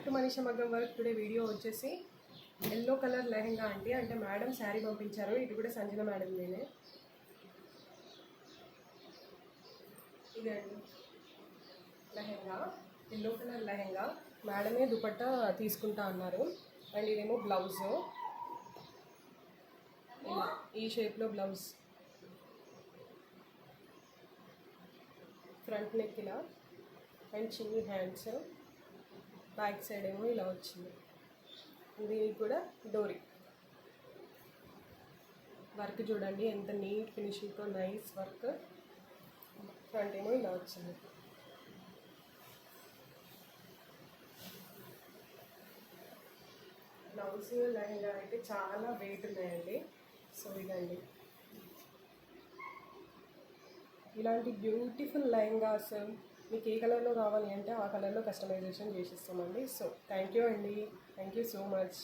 To Manisha మగ్గం work. Today video వచ్చేసి yellow colour lehenga అండి. అంటే మేడం శారీ పంపించారు. ఇది కూడా సంజన మేడం నేనే. ఇదండి లెహెంగా, ఎల్లో కలర్ లెహెంగా. మేడమే దుపట్టా తీసుకుంటా అన్నారు. అండ్ ఇదేమో బ్లౌజ్, ఈ షేప్లో బ్లౌజ్, ఫ్రంట్ నెక్ ఇలా అండ్ చిన్ని హ్యాండ్స్, బ్యాక్ సైడ్ ఏమో ఇలా వచ్చింది. దీనికి కూడా డోరీ వర్క్ చూడండి ఎంత నీట్ ఫినిషింగ్తో, నైస్ వర్క్. ఫ్రంట్ ఏమో ఇలా వచ్చింది. బ్లౌజ్ లెహంగా అయితే చాలా వెయిట్ ఉన్నాయండి. సో ఇదండి, ఇలాంటి బ్యూటిఫుల్ లెహంగాస్ మీకు ఏ కలర్లో కావాలి అంటే ఆ కలర్లో కస్టమైజేషన్ చేసిస్తామండి. సో థ్యాంక్ యూ అండి, థ్యాంక్ యూ సో మచ్.